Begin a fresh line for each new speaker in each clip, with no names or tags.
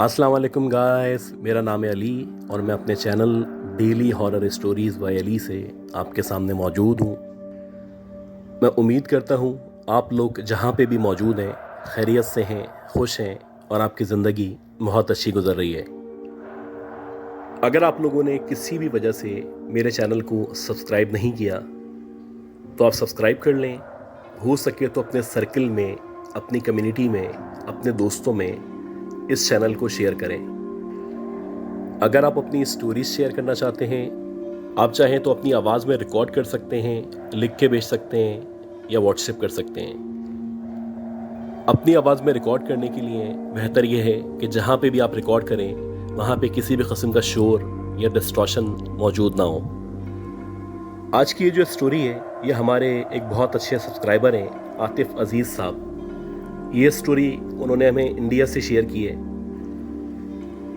अस्सलाम वालेकुम गाइस, मेरा नाम है अली और मैं अपने channel daily horror stories by Ali से आपके सामने मौजूद हूँ। मैं उम्मीद करता हूँ आप लोग जहाँ पे भी मौजूद हैं खैरियत से हैं, खुश हैं और आपकी ज़िंदगी बहुत अच्छी गुजर रही है। अगर आप लोगों ने किसी भी वजह से मेरे चैनल को सब्सक्राइब नहीं किया तो आप सब्सक्राइब कर लें। हो सके तो अपने सर्कल में, अपनी कम्युनिटी में, अपने दोस्तों में इस चैनल को शेयर करें। अगर आप अपनी स्टोरीज शेयर करना चाहते हैं, आप चाहें तो अपनी आवाज़ में रिकॉर्ड कर सकते हैं, लिख के भेज सकते हैं या व्हाट्सएप कर सकते हैं। अपनी आवाज़ में रिकॉर्ड करने के लिए बेहतर यह है कि जहाँ पे भी आप रिकॉर्ड करें वहाँ पे किसी भी किस्म का शोर या डिस्टॉर्शन मौजूद ना हो। आज की ये जो स्टोरी है ये हमारे एक बहुत अच्छे सब्सक्राइबर हैं आतिफ अजीज़ साहब। ये स्टोरी उन्होंने हमें इंडिया से शेयर की है।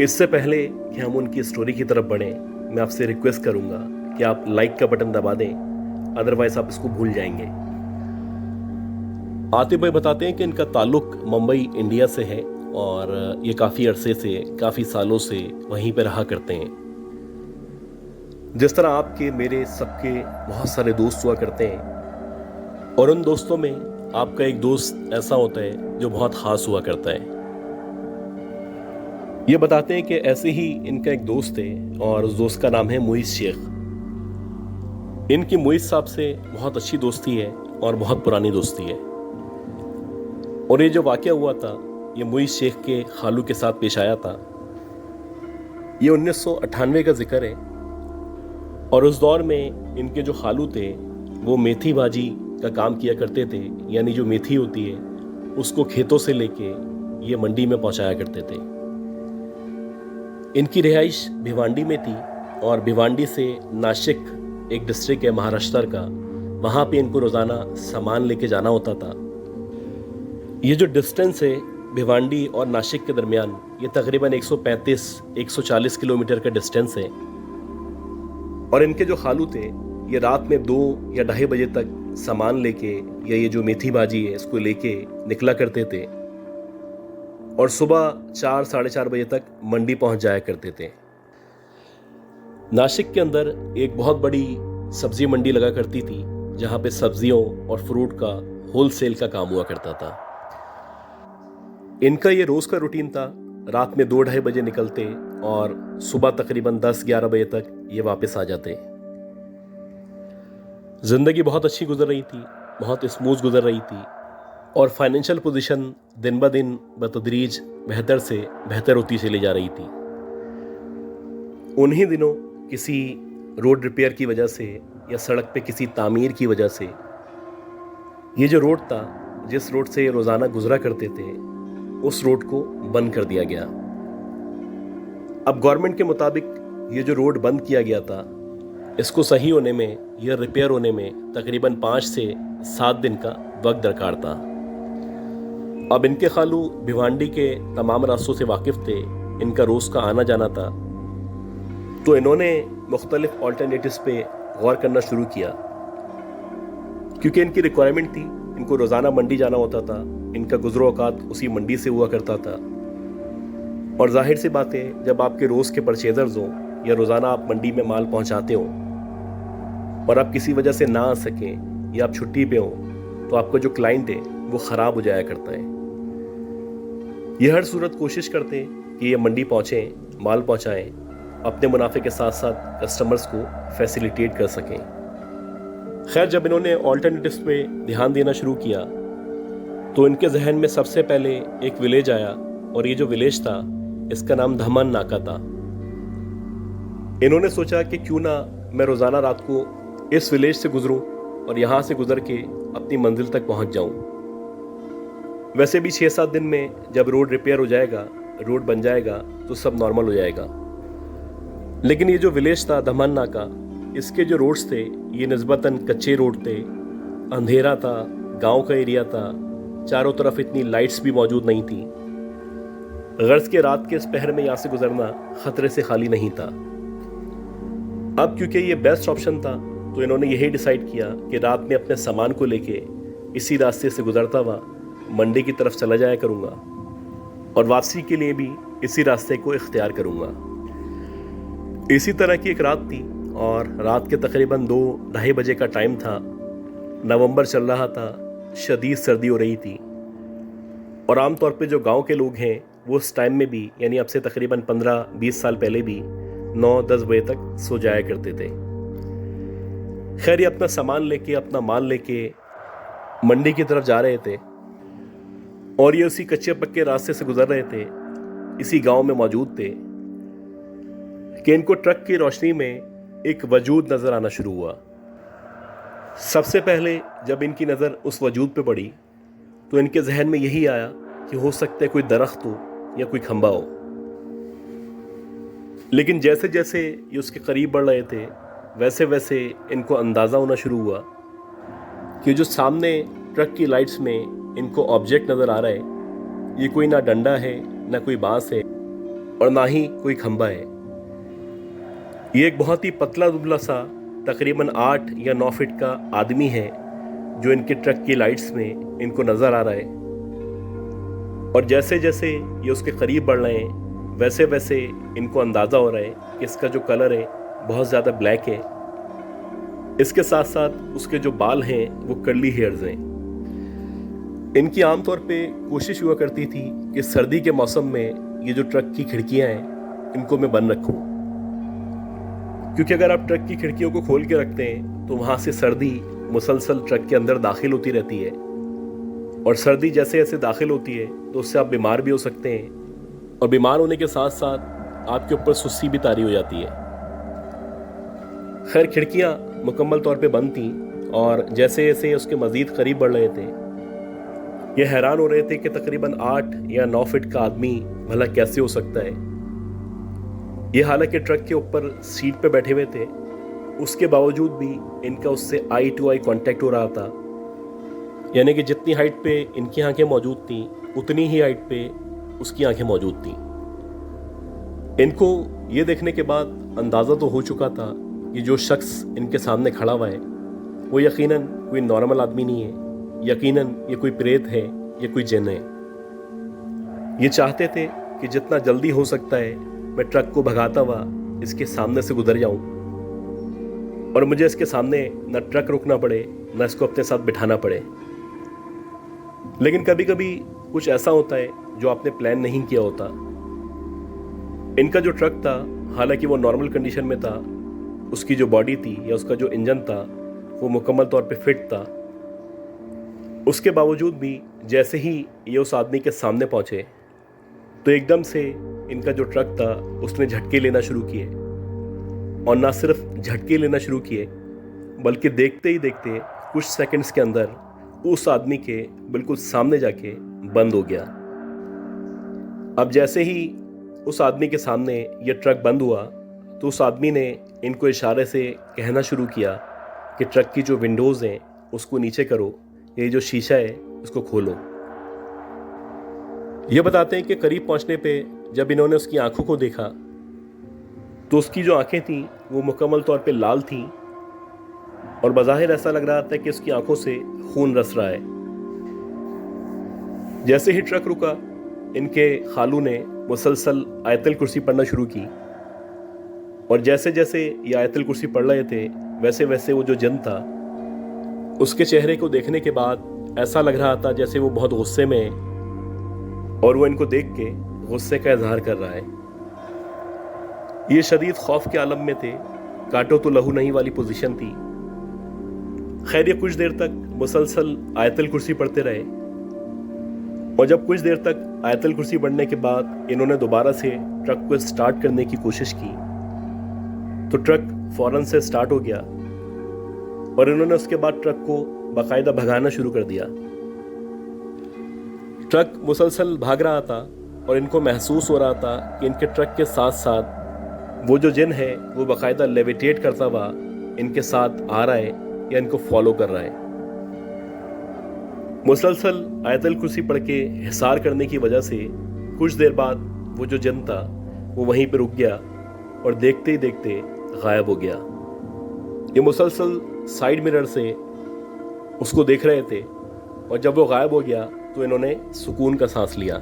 इससे पहले कि हम उनकी स्टोरी की तरफ बढ़ें, मैं आपसे रिक्वेस्ट करूंगा कि आप लाइक का बटन दबा दें, अदरवाइज आप इसको भूल जाएंगे। आतिफ भाई बताते हैं कि इनका ताल्लुक मुंबई इंडिया से है और ये काफ़ी अरसे से, काफ़ी सालों से वहीं पर रहा करते हैं। जिस तरह आपके मेरे सबके बहुत सारे दोस्त हुआ करते हैं और उन दोस्तों में आपका एक दोस्त ऐसा होता है जो बहुत ख़ास हुआ करता है। ये बताते हैं कि ऐसे ही इनका एक दोस्त है और उस दोस्त का नाम है मुइज़ शेख। इनकी मुइज़ साहब से बहुत अच्छी दोस्ती है और बहुत पुरानी दोस्ती है। और ये जो वाक़या हुआ था ये मुइज़ शेख के खालू के साथ पेश आया था। ये 1998 का जिक्र है और उस दौर में इनके जो खालू थे वो मेथी भाजी का काम किया करते थे, यानी जो मेथी होती है उसको खेतों से लेके ये मंडी में पहुंचाया करते थे। इनकी रिहाइश भिवांडी में थी और भिवांडी से नासिक एक डिस्ट्रिक्ट है महाराष्ट्र का, वहाँ पे इनको रोज़ाना सामान लेके जाना होता था। ये जो डिस्टेंस है भिवांडी और नासिक के दरमियान ये तकरीबन 135-140 किलोमीटर का डिस्टेंस है। और इनके जो खालू थे ये रात में 2 या 2:30 बजे तक सामान लेके या ये जो मेथी भाजी है इसको लेके निकला करते थे और सुबह 4-4:30 बजे तक मंडी पहुंच जाया करते थे। नासिक के अंदर एक बहुत बड़ी सब्जी मंडी लगा करती थी जहां पे सब्जियों और फ्रूट का होलसेल का काम हुआ करता था। इनका ये रोज़ का रूटीन था, रात में 2-2:30 बजे निकलते और सुबह तकरीबन 10-11 बजे तक ये वापस आ जाते। ज़िंदगी बहुत अच्छी गुजर रही थी, बहुत स्मूथ गुजर रही थी और फाइनेंशियल पोजीशन दिन ब दिन बतदरीज बेहतर से बेहतर होती चली जा रही थी। उन्हीं दिनों किसी रोड रिपेयर की वजह से या सड़क पे किसी तामीर की वजह से ये जो रोड था, जिस रोड से रोज़ाना गुजरा करते थे, उस रोड को बंद कर दिया गया। अब गवर्नमेंट के मुताबिक ये जो रोड बंद किया गया था इसको सही होने में, यह रिपेयर होने में तकरीबन 5 से 7 दिन का वक्त दरकार था। अब इनके खालू भिवांडी के तमाम रास्तों से वाकिफ़ थे, इनका रोज़ का आना जाना था, तो इन्होंने मुख्तलिफ ऑल्टरनेटिव्स पे गौर करना शुरू किया। क्योंकि इनकी रिक्वायरमेंट थी, इनको रोज़ाना मंडी जाना होता था, इनका गुज़रो औकात उसी मंडी से हुआ करता था। और जाहिर सी बात है, जब आपके रोज़ के परचेजर्स हों या रोज़ाना आप मंडी में माल पहुंचाते हो और आप किसी वजह से ना आ सकें या आप छुट्टी पे हों तो आपका जो क्लाइंट है वो ख़राब हो जाया करता है। ये हर सूरत कोशिश करते हैं कि ये मंडी पहुँचें, माल पहुँचाएँ, अपने मुनाफे के साथ साथ कस्टमर्स को फैसिलिटेट कर सकें। खैर, जब इन्होंने ऑल्टरनेटिव्स पे ध्यान देना शुरू किया तो इनके जहन में सबसे पहले एक विलेज आया और ये जो विलेज था इसका नाम धमन नाका था। इन्होंने सोचा कि क्यों ना मैं रोज़ाना रात को इस विलेज से गुजरूं और यहाँ से गुजर के अपनी मंजिल तक पहुँच जाऊं। वैसे भी 6-7 दिन में जब रोड रिपेयर हो जाएगा, रोड बन जाएगा तो सब नॉर्मल हो जाएगा। लेकिन ये जो विलेज था धमन नाका, इसके जो रोड्स थे ये निस्बतन कच्चे रोड थे, अंधेरा था, गांव का एरिया था, चारों तरफ इतनी लाइट्स भी मौजूद नहीं थी। गर्ज के रात के इस पहर में यहाँ से गुजरना खतरे से खाली नहीं था। अब क्योंकि ये बेस्ट ऑप्शन था तो इन्होंने यही डिसाइड किया कि रात में अपने सामान को लेके इसी रास्ते से गुजरता हुआ मंडी की तरफ चला जाया करूँगा। और वापसी के लिए भी इसी रास्ते को इख्तियार करूँगा। इसी तरह की एक रात थी और रात के तकरीबन 2-2:30 बजे का टाइम था। नवंबर चल रहा था, शदीद सर्दी हो रही थी और आम तौर पे जो गांव के लोग हैं वो उस टाइम में भी, यानी अब से तकरीबन 15-20 साल पहले भी 9-10 बजे तक सो जाया करते थे। खैर, ये अपना सामान लेके, अपना माल लेके मंडी की तरफ जा रहे थे और ये उसी कच्चे पक्के रास्ते से गुजर रहे थे, इसी गांव में मौजूद थे कि इनको ट्रक की रोशनी में एक वजूद नज़र आना शुरू हुआ। सबसे पहले जब इनकी नज़र उस वजूद पे पड़ी तो इनके जहन में यही आया कि हो सकता है कोई दरख्त हो या कोई खंबा हो। लेकिन जैसे जैसे ये उसके करीब बढ़ रहे थे वैसे वैसे इनको अंदाज़ा होना शुरू हुआ कि जो सामने ट्रक की लाइट्स में इनको ऑब्जेक्ट नज़र आ रहा है, ये कोई ना डंडा है, ना कोई बांस है और ना ही कोई खंबा है। ये एक बहुत ही पतला दुबला सा तकरीबन 8 या 9 फीट का आदमी है जो इनके ट्रक की लाइट्स में इनको नज़र आ रहा है। और जैसे जैसे ये उसके करीब बढ़ रहे हैं वैसे वैसे इनको अंदाज़ा हो रहा है कि इसका जो कलर है बहुत ज़्यादा ब्लैक है। इसके साथ साथ उसके जो बाल हैं वो कर्ली हेयर्स हैं। इनकी आमतौर पे कोशिश हुआ करती थी कि सर्दी के मौसम में ये जो ट्रक की खिड़कियां हैं इनको मैं बंद रखूं, क्योंकि अगर आप ट्रक की खिड़कियों को खोल के रखते हैं तो वहाँ से सर्दी मुसलसल ट्रक के अंदर दाखिल होती रहती है और सर्दी जैसे जैसे दाखिल होती है तो उससे आप बीमार भी हो सकते हैं और बीमार होने के साथ साथ आपके ऊपर सुस्ती भी तारी हो जाती है। खैर, खिड़कियाँ मुकम्मल तौर पे बंद थीं और जैसे जैसे उसके मज़ीद करीब बढ़ रहे थे ये हैरान हो रहे थे कि तकरीबन 8 या 9 फीट का आदमी भला कैसे हो सकता है। ये हालांकि ट्रक के ऊपर सीट पे बैठे हुए थे, उसके बावजूद भी इनका उससे आई टू आई कांटेक्ट हो रहा था, यानी कि जितनी हाइट पे इनकी आंखें मौजूद थीं उतनी ही हाइट पे उसकी आंखें मौजूद थीं। इनको ये देखने के बाद अंदाज़ा तो हो चुका था कि जो शख्स इनके सामने खड़ा हुआ है वो यकीनन कोई नॉर्मल आदमी नहीं है, यकीनन ये कोई प्रेत है या कोई जिन है। ये चाहते थे कि जितना जल्दी हो सकता है मैं ट्रक को भगाता हुआ इसके सामने से गुजर जाऊं और मुझे इसके सामने न ट्रक रुकना पड़े न इसको अपने साथ बिठाना पड़े। लेकिन कभी कभी कुछ ऐसा होता है जो आपने प्लान नहीं किया होता। इनका जो ट्रक था हालांकि वो नॉर्मल कंडीशन में था, उसकी जो बॉडी थी या उसका जो इंजन था वो मुकम्मल तौर पे फिट था। उसके बावजूद भी जैसे ही ये उस आदमी के सामने पहुंचे तो एकदम से इनका जो ट्रक था उसने झटके लेना शुरू किए और ना सिर्फ झटके लेना शुरू किए बल्कि देखते ही देखते कुछ सेकंड्स के अंदर उस आदमी के बिल्कुल सामने जाके बंद हो गया। अब जैसे ही उस आदमी के सामने ये ट्रक बंद हुआ तो उस आदमी ने इनको इशारे से कहना शुरू किया कि ट्रक की जो विंडोज़ हैं उसको नीचे करो, ये जो शीशा है उसको खोलो। ये बताते हैं कि करीब पहुंचने पे जब इन्होंने उसकी आंखों को देखा तो उसकी जो आंखें थीं वो मुकम्मल तौर पे लाल थीं और बज़ाहिर ऐसा लग रहा था कि उसकी आंखों से खून रस रहा है। जैसे ही ट्रक रुका इनके खालू ने मुसलसल आयतल कुर्सी पढ़ना शुरू की और जैसे जैसे ये आयतल कुर्सी पढ़ रहे थे वैसे वैसे वो जो जिन था उसके चेहरे को देखने के बाद ऐसा लग रहा था जैसे वो बहुत गुस्से में है और वो इनको देख के गुस्से का इजहार कर रहा है। ये शदीद खौफ के आलम में थे, काटो तो लहू नहीं वाली पोजीशन थी। खैर, ये कुछ देर तक मुसलसल आयतल कुर्सी पढ़ते रहे और जब कुछ देर तक आयतल कुर्सी पढ़ने के बाद इन्होंने दोबारा से ट्रक को स्टार्ट करने की कोशिश की तो ट्रक फौरन से स्टार्ट हो गया और इन्होंने उसके बाद ट्रक को बाकायदा भगाना शुरू कर दिया। ट्रक मुसलसल भाग रहा था और इनको महसूस हो रहा था कि इनके ट्रक के साथ साथ वो जो जिन है वो बाकायदा लेविटेट करता हुआ इनके साथ आ रहा है या इनको फॉलो कर रहा है। मुसलसल आयतल कुर्सी पढ़ के हिसार करने की वजह से कुछ देर बाद वो जो जिन था वो वहीं पर रुक गया और देखते ही देखते गायब हो गया। ये मुसलसल साइड मिरर से उसको देख रहे थे और जब वो गायब हो गया तो इन्होंने सुकून का सांस लिया।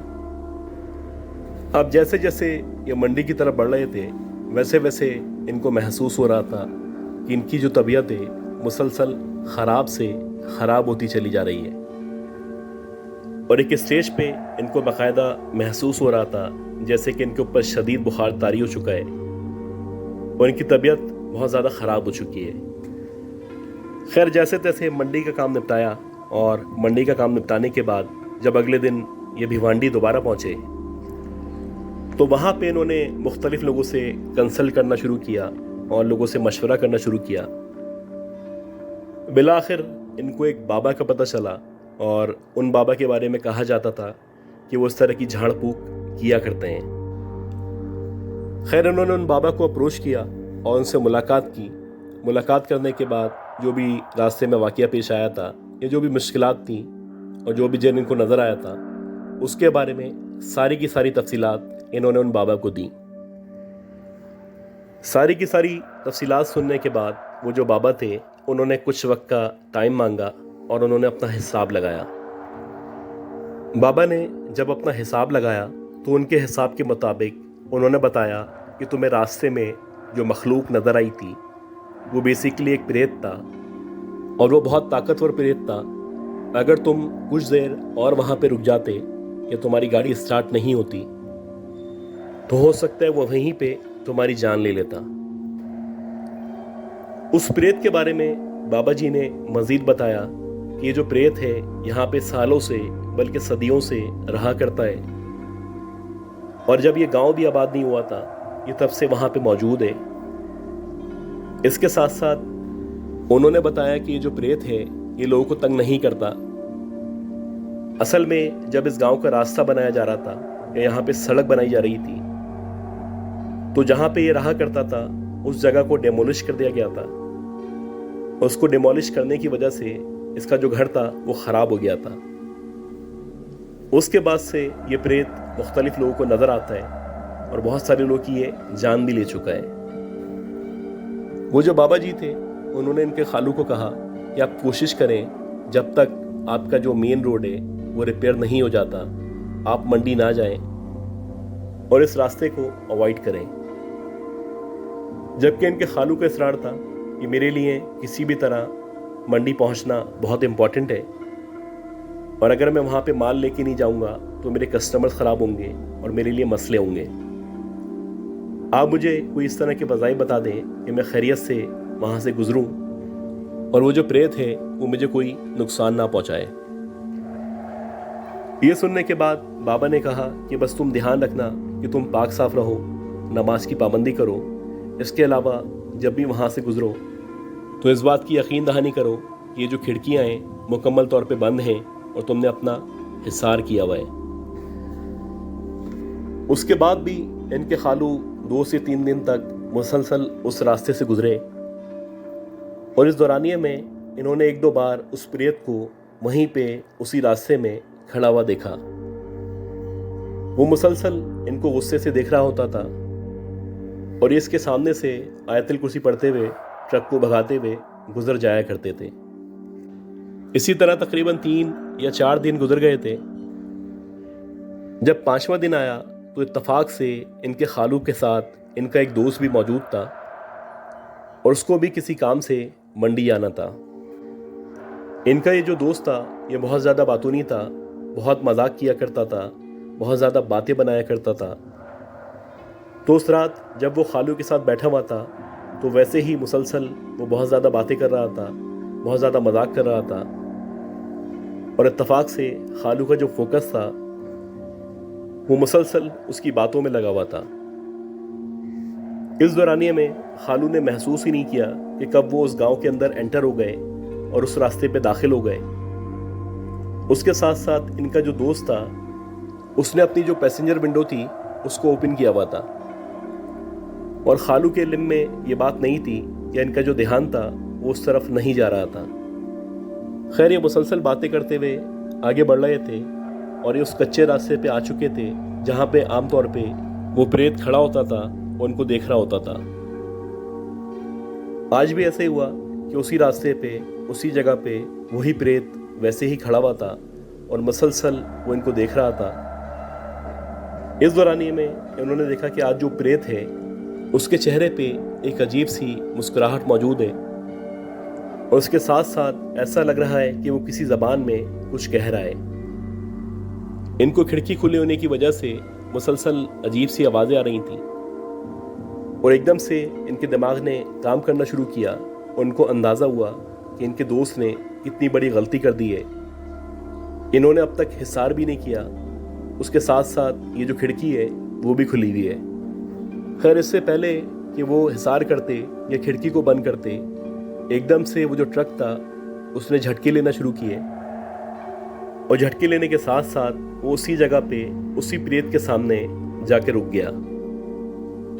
अब जैसे जैसे ये मंडी की तरफ बढ़ रहे थे वैसे वैसे इनको महसूस हो रहा था कि इनकी जो तबीयत है मुसलसल ख़राब से ख़राब होती चली जा रही है। और एक स्टेज पे इनको बाकायदा महसूस हो रहा था जैसे कि इनके ऊपर शदीद बुखार तारी हो चुका है और इनकी तबीयत बहुत ज़्यादा ख़राब हो चुकी है। खैर जैसे तैसे मंडी का काम निपटाया और मंडी का काम निपटाने के बाद जब अगले दिन ये भिवांडी दोबारा पहुँचे तो वहाँ पे इन्होंने मुख्तलिफ लोगों से कंसल्ट करना शुरू किया और लोगों से मशवरा करना शुरू किया। बिलाखिर इनको एक बाबा का पता चला और उन बाबा के बारे में कहा जाता था कि वो इस तरह की झाड़ फूक किया करते हैं। खैर उन्होंने उन बाबा को अप्रोच किया और उनसे मुलाकात की। मुलाकात करने के बाद जो भी रास्ते में वाक़या पेश आया था या जो भी मुश्किलात थी और जो भी जिन इनको नज़र आया था उसके बारे में सारी की सारी तफसीलात इन्होंने उन बाबा को दी। सारी की सारी तफसीलात सुनने के बाद वो जो बाबा थे उन्होंने कुछ वक्त का टाइम मांगा और उन्होंने अपना हिसाब लगाया। बाबा ने जब अपना हिसाब लगाया तो उनके हिसाब के मुताबिक उन्होंने बताया कि तुम्हें रास्ते में जो मखलूक नज़र आई थी वो बेसिकली एक प्रेत था और वो बहुत ताकतवर प्रेत था। अगर तुम कुछ देर और वहाँ पे रुक जाते या तुम्हारी गाड़ी स्टार्ट नहीं होती तो हो सकता है वो वहीं पे तुम्हारी जान ले लेता। उस प्रेत के बारे में बाबा जी ने मज़ीद बताया कि ये जो प्रेत है यहाँ पे सालों से बल्कि सदियों से रहा करता है और जब ये गांव भी आबाद नहीं हुआ था ये तब से वहाँ पे मौजूद है। इसके साथ साथ उन्होंने बताया कि ये जो प्रेत है ये लोगों को तंग नहीं करता। असल में जब इस गांव का रास्ता बनाया जा रहा था या यहाँ पे सड़क बनाई जा रही थी तो जहाँ पे ये रहा करता था उस जगह को डेमोलिश कर दिया गया था। उसको डेमोलिश करने की वजह से इसका जो घर था वो ख़राब हो गया था। उसके बाद से ये प्रेत मुख्तलिफ लोगों को नज़र आता है और बहुत सारे लोगों की ये जान भी ले चुका है। वो जो बाबा जी थे उन्होंने इनके खालू को कहा कि आप कोशिश करें जब तक आपका जो मेन रोड है वो रिपेयर नहीं हो जाता आप मंडी ना जाएं और इस रास्ते को अवॉइड करें। जबकि इनके खालू का इसरार था कि मेरे लिए किसी भी तरह मंडी पहुंचना बहुत इम्पॉर्टेंट है और अगर मैं वहाँ पे माल लेके नहीं जाऊँगा तो मेरे कस्टमर्स ख़राब होंगे और मेरे लिए मसले होंगे। आप मुझे कोई इस तरह के वज़ाइफ बता दें कि मैं खैरियत से वहाँ से गुज़रूँ और वो जो प्रेत है वो मुझे कोई नुकसान ना पहुँचाए। ये सुनने के बाद बाबा ने कहा कि बस तुम ध्यान रखना कि तुम पाक साफ रहो, नमाज की पाबंदी करो। इसके अलावा जब भी वहाँ से गुजरो तो इस बात की यकीन दहानी करो कि ये जो खिड़कियाँ हैं मुकम्मल तौर पे बंद हैं और तुमने अपना हिसार किया हुआ है। उसके बाद भी इनके खालू 2 से 3 दिन तक मुसलसल उस रास्ते से गुजरे और इस दौरानिए में इन्होंने 1-2 बार उस प्रेत को वहीं पे उसी रास्ते में खड़ा हुआ देखा। वो मुसलसल इनको गुस्से से देख रहा होता था और इसके सामने से आयतुल कुर्सी पढ़ते हुए ट्रक को भगाते हुए गुजर जाया करते थे। इसी तरह तकरीबन 3 या 4 दिन गुजर गए थे। जब 5वां दिन आया तो इत्तफाक से इनके खालू के साथ इनका एक दोस्त भी मौजूद था और उसको भी किसी काम से मंडी आना था। इनका ये जो दोस्त था ये बहुत ज़्यादा बातूनी था, बहुत मजाक किया करता था, बहुत ज़्यादा बातें बनाया करता था। तो उस रात जब वो खालू के साथ बैठा हुआ था तो वैसे ही मुसलसल वो बहुत ज़्यादा बातें कर रहा था, बहुत ज़्यादा मजाक कर रहा था और इत्तफाक से खालू का जो फोकस था वो मुसलसल उसकी बातों में लगा हुआ था। इस दौरानिए में खालू ने महसूस ही नहीं किया कि कब वो उस गांव के अंदर एंटर हो गए और उस रास्ते पे दाखिल हो गए। उसके साथ साथ इनका जो दोस्त था उसने अपनी जो पैसेंजर विंडो थी उसको ओपन किया हुआ था और खालू के इल्म में ये बात नहीं थी या इनका जो ध्यान था वो उस तरफ नहीं जा रहा था। खैर ये मुसलसल बातें करते हुए आगे बढ़ रहे थे और ये उस कच्चे रास्ते पे आ चुके थे जहाँ पे आमतौर पे वो प्रेत खड़ा होता था और उनको देख रहा होता था। आज भी ऐसे हुआ कि उसी रास्ते पे उसी जगह पे वही प्रेत वैसे ही खड़ा हुआ था और मुसलसल वो इनको देख रहा था। इस दौरानिए में उन्होंने देखा कि आज जो प्रेत है उसके चेहरे पे एक अजीब सी मुस्कुराहट मौजूद है और उसके साथ साथ ऐसा लग रहा है कि वो किसी ज़बान में कुछ कह रहा है। इनको खिड़की खुले होने की वजह से मुसलसल अजीब सी आवाज़ें आ रही थीं और एकदम से इनके दिमाग ने काम करना शुरू किया और उनको अंदाज़ा हुआ कि इनके दोस्त ने कितनी बड़ी गलती कर दी है। इन्होंने अब तक हिसार भी नहीं किया, उसके साथ साथ ये जो खिड़की है वो भी खुली हुई है। खैर इससे पहले कि वो हिसार करते या खिड़की को बंद करते, एकदम से वो जो ट्रक था उसने झटके लेना शुरू किए और झटके लेने के साथ साथ वो उसी जगह पे उसी प्रेत के सामने जाके रुक गया।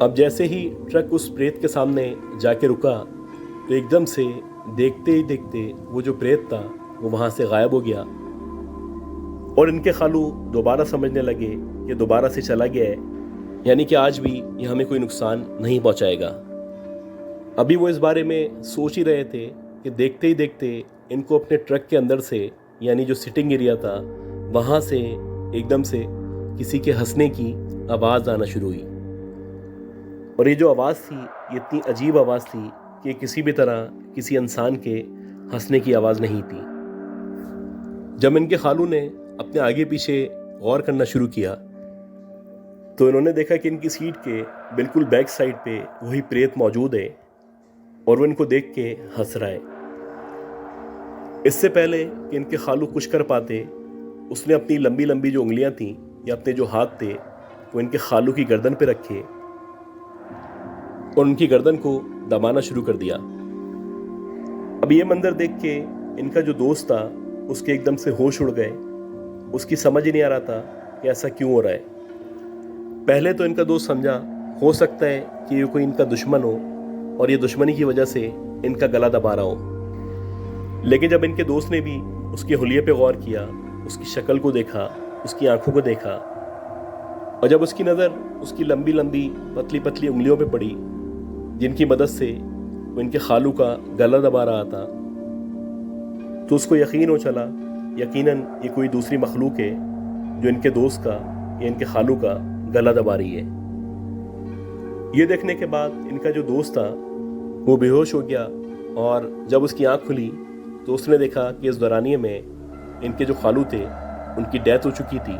अब जैसे ही ट्रक उस प्रेत के सामने जाके रुका तो एकदम से देखते ही देखते वो जो प्रेत था वो वहाँ से गायब हो गया और इनके खालू दोबारा समझने लगे कि दोबारा से चला गया है, यानी कि आज भी ये हमें कोई नुकसान नहीं पहुँचाएगा। अभी वो इस बारे में सोच ही रहे थे कि देखते ही देखते इनको अपने ट्रक के अंदर से, यानी जो सिटिंग एरिया था वहाँ से एकदम से किसी के हंसने की आवाज़ आना शुरू हुई और ये जो आवाज़ थी ये इतनी अजीब आवाज़ थी कि किसी भी तरह किसी इंसान के हंसने की आवाज़ नहीं थी। जब इनके खालू ने अपने आगे पीछे गौर करना शुरू किया तो इन्होंने देखा कि इनकी सीट के बिल्कुल बैक साइड पे वही प्रेत मौजूद है और वो इनको देख के हंस रहा है। इससे पहले कि इनके खालू कुछ कर पाते, उसने अपनी लंबी लंबी जो उंगलियां थीं या अपने जो हाथ थे वो इनके खालू की गर्दन पे रखे और उनकी गर्दन को दबाना शुरू कर दिया। अब ये मंजर देख के इनका जो दोस्त था उसके एकदम से होश उड़ गए। उसकी समझ ही नहीं आ रहा था कि ऐसा क्यों हो रहा है। पहले तो इनका दोस्त समझा हो सकता है कि ये कोई इनका दुश्मन हो और ये दुश्मनी की वजह से इनका गला दबा रहा हो, लेकिन जब इनके दोस्त ने भी उसके हुलिये पे गौर किया, उसकी शक्ल को देखा, उसकी आंखों को देखा और जब उसकी नज़र उसकी लंबी लंबी पतली पतली उंगलियों पे पड़ी जिनकी मदद से वो इनके खालू का गला दबा रहा था, तो उसको यकीन हो चला यकीनन ये कोई दूसरी मखलूक है जो इनके दोस्त का या इनके खालू का गला दबा रही है। ये देखने के बाद इनका जो दोस्त था वो बेहोश हो गया और जब उसकी आंख खुली तो उसने देखा कि इस दौरानिए में इनके जो खालू थे उनकी डेथ हो चुकी थी।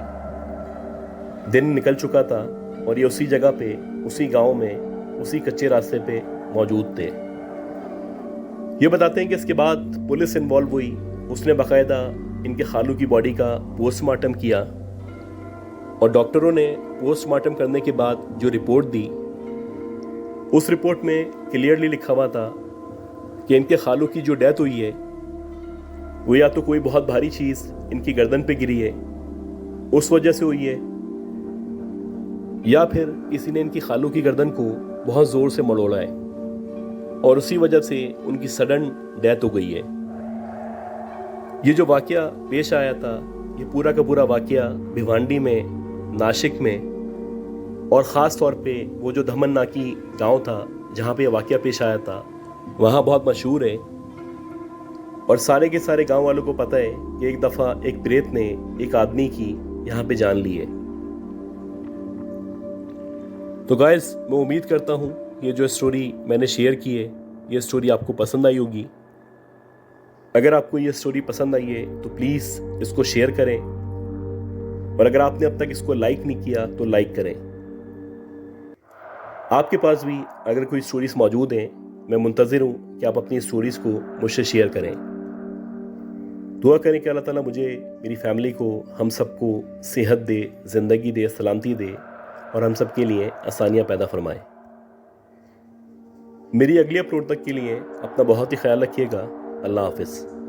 दिन निकल चुका था और ये उसी जगह पे, उसी गांव में, उसी कच्चे रास्ते पे मौजूद थे। ये बताते हैं कि इसके बाद पुलिस इन्वॉल्व हुई। उसने बाकायदा इनके खालू की बॉडी का पोस्टमार्टम किया और डॉक्टरों ने पोस्टमार्टम करने के बाद जो रिपोर्ट दी उस रिपोर्ट में क्लियरली लिखा हुआ था कि इनके खालू की जो डेथ हुई है वो या तो कोई बहुत भारी चीज़ इनकी गर्दन पे गिरी है उस वजह से हुई है, या फिर किसी ने इनकी खालू की गर्दन को बहुत ज़ोर से मरोड़ा है और उसी वजह से उनकी सडन डेथ हो गई है। ये जो वाक़या पेश आया था ये पूरा का पूरा वाक़या भिवांडी में, नासिक में और ख़ास तौर पे वो जो धमननाकी गांव था जहाँ पे ये वाक़या पेश आया था वहाँ बहुत मशहूर है और सारे के सारे गांव वालों को पता है कि एक दफ़ा एक प्रेत ने एक आदमी की यहाँ पे जान ली है। तो गाइस, मैं उम्मीद करता हूँ ये जो स्टोरी मैंने शेयर की है ये स्टोरी आपको पसंद आई होगी। अगर आपको ये स्टोरी पसंद आई है तो प्लीज़ इसको शेयर करें और अगर आपने अब तक इसको लाइक नहीं किया तो लाइक करें। आपके पास भी अगर कोई स्टोरीज मौजूद हैं, मैं मुंतज़िर हूँ कि आप अपनी स्टोरीज़ को मुझसे शेयर करें। दुआ करें कि अल्लाह ताला मुझे, मेरी फैमिली को, हम सबको सेहत दे, ज़िंदगी दे, सलामती दे और हम सब के लिए आसानियाँ पैदा फरमाए। मेरी अगली अपलोड तक के लिए अपना बहुत ही ख्याल रखिएगा। अल्लाह हाफ़िज़।